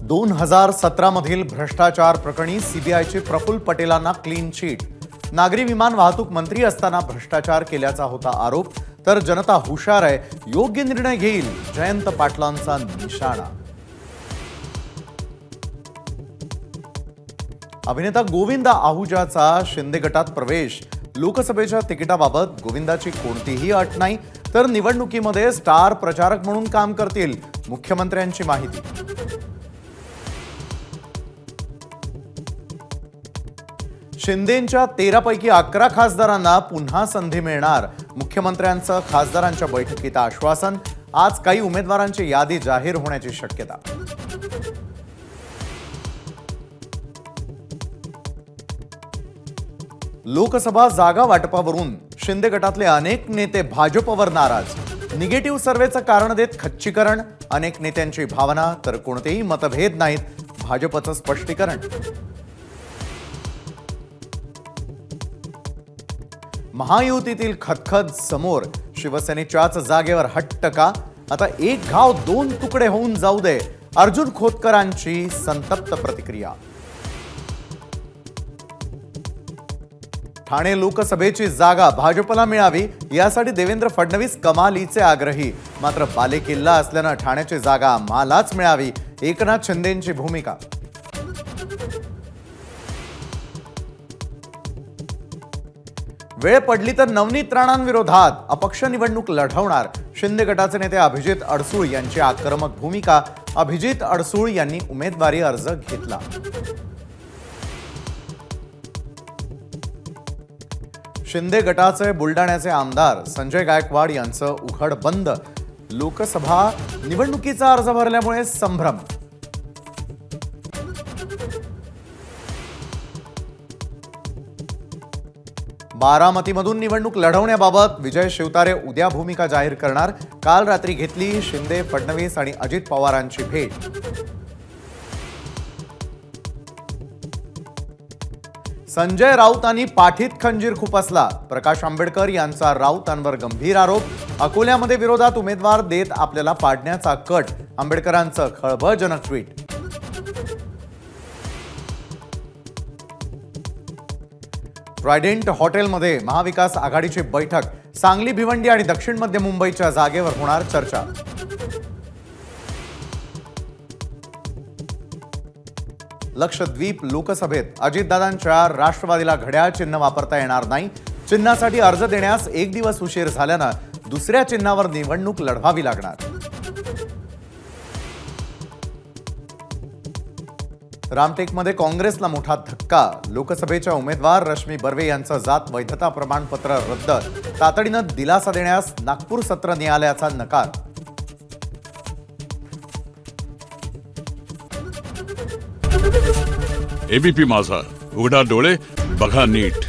2017 मधील भ्रष्टाचार प्रकरणी सीबीआयचे प्रफुल्ल पटेलांना क्लीन चिट। नागरी विमान वाहतूक मंत्री असताना भ्रष्टाचार केल्याचा होता आरोप, तर जनता हुशार आहे, योग्य निर्णय घेईल, जयंत पाटलांचा निशाणा। अभिनेता गोविंद आहुजाचा शिंदे गटात प्रवेश। लोकसभेच्या तिकिटाबाबत गोविंदाची कोणतीही अट नाही, तर निवडणुकीमध्ये स्टार प्रचारक म्हणून काम करतील, मुख्यमंत्र्यांची माहिती। शिंदेंच्या 13 पैकी 11 खासदारांना पुन्हा संधी मिळणार, मुख्यमंत्र्यांचं खासदारांच्या बैठकीत आश्वासन। आज काही उमेदवारांची यादी जाहीर होण्याची शक्यता। लोकसभा जागा वाटपावरून शिंदे गटातले अनेक नेते भाजपवर नाराज। निगेटिव्ह सर्वेचं कारण देत खच्चीकरण। अनेक नेत्यांची भावना, तर कोणतेही मतभेद नाहीत, भाजपचं स्पष्टीकरण। महायुतीतील खतखत समोर, शिवसेनेच्याच जागेवर हट्ट का? आता एक घाव 2 तुकडे होऊन जाऊ दे, अर्जुन खोतकरांची संतप्त प्रतिक्रिया। ठाणे लोकसभेची जागा भाजपला मिळावी यासाठी देवेंद्र फडणवीस कमालीचे आग्रही, मात्र बालेकिल्ला असल्यानं ठाण्याची जागा आम्हालाच मिळावी, एकनाथ शिंदेंची भूमिका। वेळ पडली तर नवनीत राणांविरोधात अपक्ष निवडणूक लढवणार, शिंदे गटाचे नेते अभिजित अडसूळ यांची आक्रमक भूमिका। अभिजित अडसूळ यांनी उमेदवारी अर्ज घेतला। शिंदे गटाचे बुलडाण्याचे आमदार संजय गायकवाड यांचं उघड बंद। लोकसभा निवडणुकीचा अर्ज भरल्यामुळे संभ्रम। बारामतीमधून निवडणूक लढवण्याबाबत विजय शिवतारे उद्या भूमिका जाहीर करणार। काल रात्री घेतली शिंदे, फडणवीस आणि अजित पवारांची भेट। संजय राऊतांनी पाठीत खंजीर खुपसला। प्रकाश आंबेडकर यांचा राऊतांवर गंभीर आरोप। अकोल्यामध्ये विरोधात उमेदवार देत आपल्याला पाडण्याचा कट, आंबेडकरांचं खळबळजनक ट्विट। ट्रायडेंट हॉटेलमध्ये महाविकास आघाडीची बैठक। सांगली, भिवंडी आणि दक्षिण मध्य मुंबईच्या जागेवर होणार चर्चा। लक्षद्वीप लोकसभेत अजितदादांच्या राष्ट्रवादीला घड्याळ चिन्ह वापरता येणार नाही। चिन्हासाठी अर्ज देण्यास 1 दिवस उशीर झाल्यानं दुसऱ्या चिन्हावर निवडणूक लढवावी लागणार। रामटेकमध्ये काँग्रेसला मोठा धक्का। लोकसभेच्या उमेदवार रश्मी बर्वे यांचं जात वैधता प्रमाणपत्र रद्द। तातडीनं दिलासा देण्यास नागपूर सत्र न्यायालयाचा नकार। एबीपी माझा, उघडा डोळे बघा नीट।